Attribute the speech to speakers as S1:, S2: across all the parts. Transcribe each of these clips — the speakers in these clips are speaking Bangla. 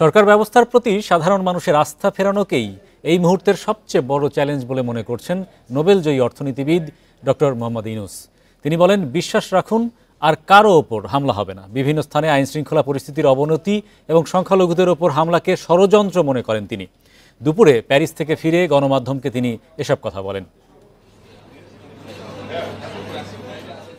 S1: সরকার ব্যবস্থার প্রতি সাধারণ মানুষের আস্থা ফেরানোকেই এই মুহূর্তের সবচেয়ে বড় চ্যালেঞ্জ বলে মনে করছেন নোবেলজয়ী অর্থনীতিবিদ ডক্টর মোহাম্মদ ইউনূস। তিনি বলেন, বিশ্বাস রাখুন, আর কারো ওপর হামলা হবে না। বিভিন্ন স্থানে আইনশৃঙ্খলা পরিস্থিতির অবনতি এবং সংখ্যালঘুদের ওপর হামলাকে ষড়যন্ত্র মনে করেন তিনি। দুপুরে প্যারিস থেকে ফিরে গণমাধ্যমকে তিনি এসব কথা বলেন।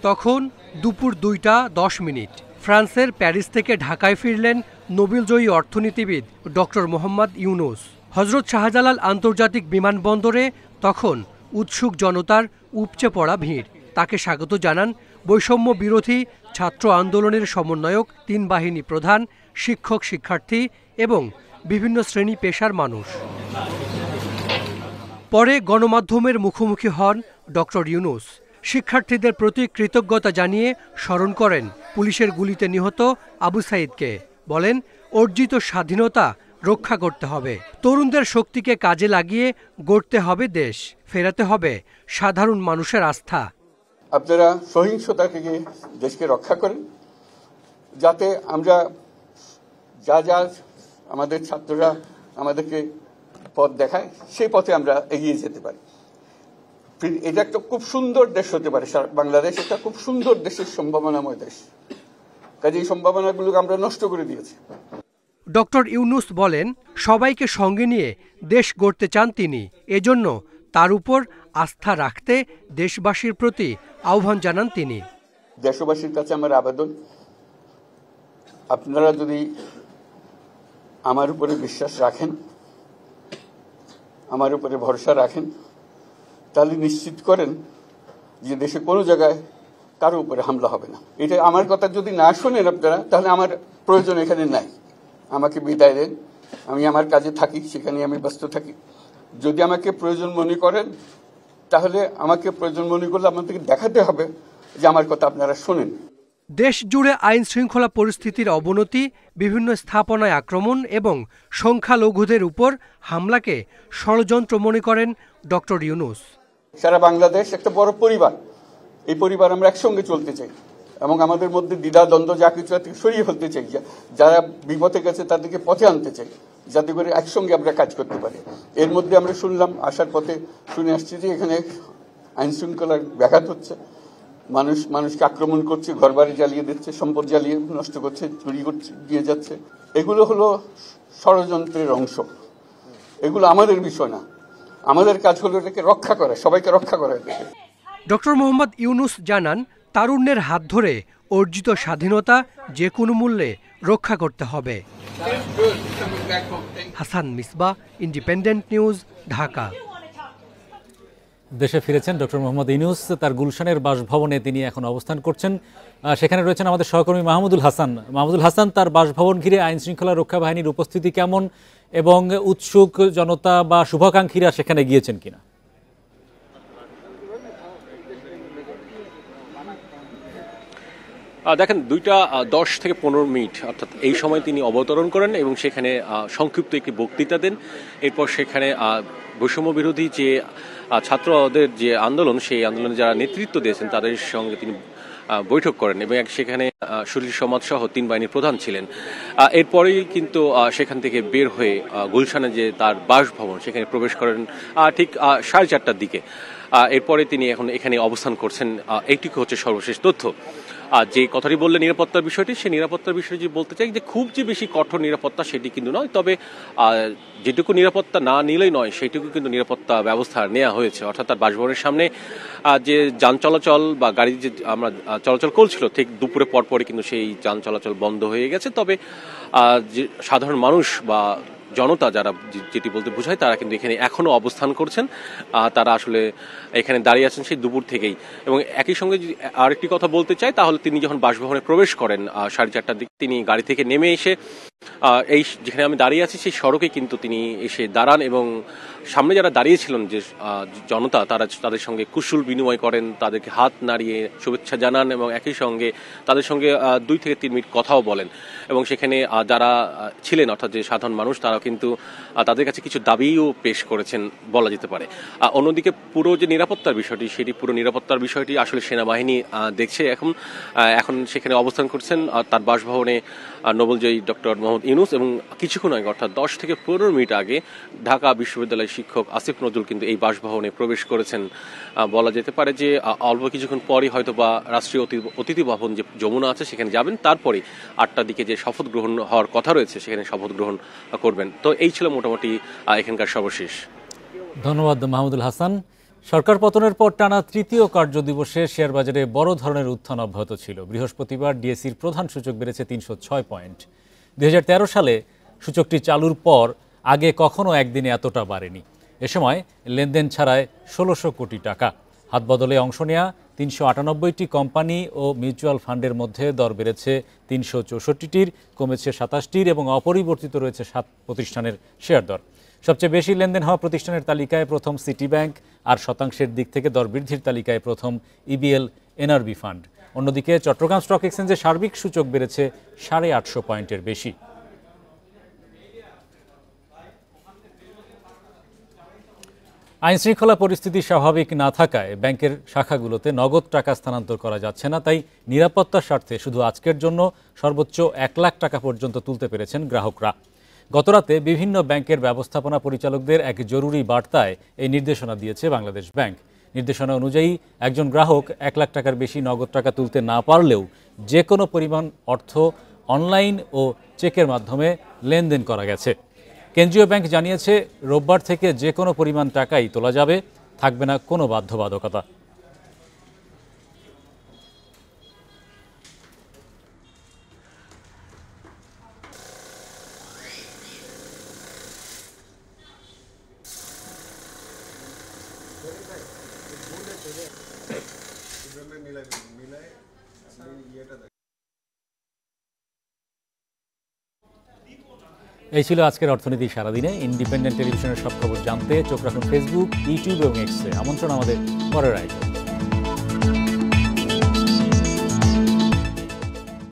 S2: তখন দুপুর 2:10 ফ্রান্সের প্যারিস থেকে ঢাকায় ফিরলেন নোবেলজয়ী অর্থনীতিবিদ ডক্টর মোহাম্মদ ইউনূস। হজরত শাহজালাল আন্তর্জাতিক বিমানবন্দরে তখন উৎসুক জনতার উপচে পড়া ভিড়। তাকে স্বাগত জানান বৈষম্য বিরোধী ছাত্র আন্দোলনের সমন্বয়ক, 3 বাহিনী প্রধান, শিক্ষক, শিক্ষার্থী এবং বিভিন্ন শ্রেণী পেশার মানুষ। পরে গণমাধ্যমের মুখোমুখি হন ডক্টর ইউনূস। শিক্ষার্থীদের প্রতি কৃতজ্ঞতা জানিয়ে স্মরণ করেন পুলিশের গুলিতে নিহত আবু সাইদকে। বলেন, অর্জিত স্বাধীনতা রক্ষা করতে হবে, তরুণদের শক্তিকে কাজে লাগিয়ে গড়তে হবে দেশ, ফেরাতে হবে সাধারণ মানুষের আস্থা।
S3: আপনারা সহিংসতা থেকে দেশকে রক্ষা করেন, যাতে আমরা যা আমাদের ছাত্ররা আমাদেরকে পথ দেখায় সেই পথে আমরা এগিয়ে যেতে পারি। এটা একটা খুব সুন্দর দেশ হতে পারে। বাংলাদেশ একটা খুব সুন্দর দেশের সম্ভাবনাময় দেশ, কাজে এই সম্ভাবনাগুলোকে আমরা নষ্ট করে দিয়েছি।
S2: ডক্টর ইউনূস বলেন, সবাইকে সঙ্গে নিয়ে দেশ গড়তে চান তিনি। এজন্য তার উপর আস্থা রাখতে দেশবাসীর প্রতি আহ্বান জানান তিনি।
S3: দেশবাসীর কাছে আমার আবেদন, আপনারা যদি আমার উপরে বিশ্বাস রাখেন, আমার উপরে ভরসা রাখেন, তাহলে নিশ্চিত করেন যে দেশে কোনো জায়গায় কারো উপরে হামলা হবে না। এটা আমার কথা যদি না শোনেন আপনারা, তাহলে আমার প্রয়োজন এখানে নাই। আমাকে বিদায় দেন, আমি আমার কাজে থাকি, সেখানে আমি ব্যস্ত থাকি। যদি আমাকে প্রয়োজন মনে করেন, তাহলে আমাকে প্রয়োজন মনে করলে আপনাদেরকে দেখাতে হবে যে আমার কথা আপনারা শোনেন।
S2: দেশ জুড়ে আইন শৃঙ্খলা পরিস্থিতির অবনতি, বিভিন্ন স্থাপনায় আক্রমণ এবং সংখ্যালঘুদের উপর হামলাকে ষড়যন্ত্র মনে করেন ডক্টর ইউনূস।
S3: সারা বাংলাদেশ একটা বড় পরিবার, এই পরিবার আমরা একসঙ্গে চলতে চাই এবং আমাদের মধ্যে দ্বিধা দ্বন্দ্ব যা কিছু থেকে সরিয়ে ফেলতে চাই। যারা বিপথে গেছে তাদেরকে পথে আনতে চাই, যাতে করে একসঙ্গে আমরা কাজ করতে পারি। এর মধ্যে আমরা শুনলাম, আসার পথে শুনে আসছি যে এখানে আইন শৃঙ্খলার ব্যাঘাত হচ্ছে, মানুষকে আক্রমণ করছে, ঘরবাড়ি জ্বালিয়ে দিচ্ছে, সম্পদ জ্বালিয়ে নষ্ট করছে, চুরি করছে, দিয়ে যাচ্ছে। এগুলো হলো ষড়যন্ত্রের অংশ। এগুলো আমাদের বিষয় না, আমাদের কাজ হলো এটাকে রক্ষা করা, সবাইকে রক্ষা করা।
S2: ডক্টর মোহাম্মদ ইউনূস জানান, তারুণ্যের হাত ধরে অর্জিত স্বাধীনতা যে কোনো মূল্যে রক্ষা করতে হবে। Hasan Misbah, independent news, Dhaka.
S1: দেশে ফিরেছেন ডক্টর মোহাম্মদ ইউনূস। তার গুলশানের বাসভবনে তিনি এখন অবস্থান করছেন। সেখানে রয়েছেন আমাদের সহকর্মী মাহমুদুল হাসান। মাহমুদুল হাসান, তার বাসভবন ঘিরে আইন শৃঙ্খলা রক্ষা বাহিনীর উপস্থিতি কেমন এবং উৎসুক জনতা বা শুভাকাঙ্ক্ষীরা সেখানে গিয়েছেন কিনা?
S4: দেখেন, 2:10 থেকে 15 মিনিট অর্থাৎ এই সময় তিনি অবতরণ করেন এবং সেখানে সংক্ষিপ্ত একটি বক্তৃতা দেন। এরপর সেখানে বৈষম্য বিরোধী যে ছাত্রদের যে আন্দোলন, সেই আন্দোলনে যারা নেতৃত্ব দিয়েছেন তাদের সঙ্গে তিনি বৈঠক করেন এবং সেখানে সুশীল সমাজ সহ 3 বাহিনীর প্রধান ছিলেন। এরপরেই কিন্তু সেখান থেকে বের হয়ে গুলশানে যে তার বাসভবন, সেখানে প্রবেশ করেন ঠিক 4:30টার দিকে। এরপরে তিনি এখন এখানে অবস্থান করছেন। এইটুকু হচ্ছে সর্বশেষ তথ্য। যে কথাটি বললেন নিরাপত্তার বিষয়টি, সেই নিরাপত্তার বিষয়ে যদি বলতে চাই যে খুব যে বেশি কঠোর নিরাপত্তা সেটি কিন্তু নয়, তবে যেটুকু নিরাপত্তা না নিলেই নয় সেইটুকু কিন্তু নিরাপত্তা ব্যবস্থা নেওয়া হয়েছে। অর্থাৎ তার বাসভবনের সামনে যে যান চলাচল বা গাড়ি যে আমরা চলাচল করছিল, ঠিক দুপুরে পরপরই কিন্তু সেই যান চলাচল বন্ধ হয়ে গেছে। তবে যে সাধারণ মানুষ বা জনতা যারা যেটি বলতে বোঝায়, তারা কিন্তু এখানে এখনো অবস্থান করছেন। তারা আসলে এখানে দাঁড়িয়ে আছেন সেই দুপুর থেকেই। এবং একই সঙ্গে যদি আরেকটি কথা বলতে চাই, তাহলে তিনি যখন বাসভবনে প্রবেশ করেন 4:30টার দিকে, তিনি গাড়ি থেকে নেমে এসে এই যেখানে আমি দাঁড়িয়ে আছি সেই সড়কে কিন্তু তিনি এসে দাঁড়ান এবং সামনে যারা দাঁড়িয়েছিলেন যে জনতা, তারা তাদের সঙ্গে কুশল বিনিময় করেন, তাদেরকে হাত নাড়িয়ে শুভেচ্ছা জানান এবং একই সঙ্গে তাদের সঙ্গে 2 থেকে 3 মিনিট কথাও বলেন। এবং সেখানে যারা ছিলেন অর্থাৎ যে সাধারণ মানুষ, তারা কিন্তু তাদের কাছে কিছু দাবিও পেশ করেছেন বলা যেতে পারে। অন্যদিকে পুরো যে নিরাপত্তার বিষয়টি, সেটি পুরো নিরাপত্তার বিষয়টি আসলে সেনাবাহিনী দেখছে। এখন সেখানে অবস্থান করছেন তার বাসভবনে নোবেলজয়ী ডক্টর মোহাম্মদ ইউনূস, এবং কিছুক্ষণ আগে অর্থাৎ 10 থেকে 15 মিনিট আগে ঢাকা বিশ্ববিদ্যালয়ের শিক্ষক আসিফ নজরুল কিন্তু এই বাসভবনে প্রবেশ করেছেন। বলা যেতে পারে যে অল্প কিছুক্ষণ পরই হয়তো বা রাষ্ট্রীয় অতিথি ভবন যে যমুনা আছে সেখানে যাবেন, তারপরে 8টার দিকে যে শপথ গ্রহণ হওয়ার কথা রয়েছে সেখানে শপথ গ্রহণ করবেন। তো এই ছিল মোটামুটি এখানকার সর্বশেষ।
S1: ধন্যবাদ মাহমুদুল হাসান। সরকার পতনের পর টানা তৃতীয় কার্যদিবসে শেয়ার বাজারে বড় ধরনের উত্থান অব্যাহত ছিল। বৃহস্পতিবার ডিএসইর প্রধান সূচক বেড়েছে 306 পয়েন্ট। 2013 সালে সূচকটি চালুর পর আগে কখনো একদিনে এতটা বাড়েনি। এ সময় লেনদেন ছাড়ায় 1600 কোটি টাকা। হাতবদলে অংশ নেয়া 398টি কোম্পানি ও মিউচুয়াল ফান্ডের মধ্যে দর বেড়েছে 364টির, কমেছে 27টির এবং অপরিবর্তিত রয়েছে 7 প্রতিষ্ঠানের শেয়ার দর। সবচেয়ে বেশি লেনদেন হওয়া প্রতিষ্ঠানের তালিকায় প্রথম সিটি ব্যাংক, আর শতাংশের দিক থেকে দর বৃদ্ধির তালিকায় প্রথম ইবিএল এনআরবি ফান্ড। অন্যদিকে চট্টগ্রাম স্টক এক্সচেঞ্জে সার্বিক সূচক বেড়েছে 850 পয়েন্টের বেশি। আইনশৃঙ্খলা পরিস্থিতি স্বাভাবিক না থাকায় ব্যাংকের শাখাগুলোতে নগদ টাকা স্থানান্তর করা যাচ্ছে না। তাই নিরাপত্তার স্বার্থে শুধু আজকের জন্য সর্বোচ্চ 1 লাখ টাকা পর্যন্ত তুলতে পেরেছেন গ্রাহকরা। গতরাতে বিভিন্ন ব্যাংকের ব্যবস্থাপনা পরিচালকদের এক জরুরি বার্তায় এই নির্দেশনা দিয়েছে বাংলাদেশ ব্যাংক। নির্দেশনা অনুযায়ী একজন গ্রাহক 1 লাখ টাকার বেশি নগদ টাকা তুলতে না পারলেও যে কোনো পরিমাণ অর্থ অনলাইন ও চেকের মাধ্যমে লেনদেন করা গেছে। কেন্দ্রীয় ব্যাংক জানিয়েছে, রোববার থেকে যে কোনো পরিমাণ টাকাই তোলা যাবে, থাকবে না কোনো বাধ্যবাধকতা। এই ছিল আজকের অর্থনীতি সারাদিনে। ইন্ডিপেন্ডেন্ট টেলিভিশনের সব খবর জানতে চোখ রাখুন ফেসবুক, ইউটিউব এবং এক্সে। আমন্ত্রণ আমাদের পরের আয়োজন।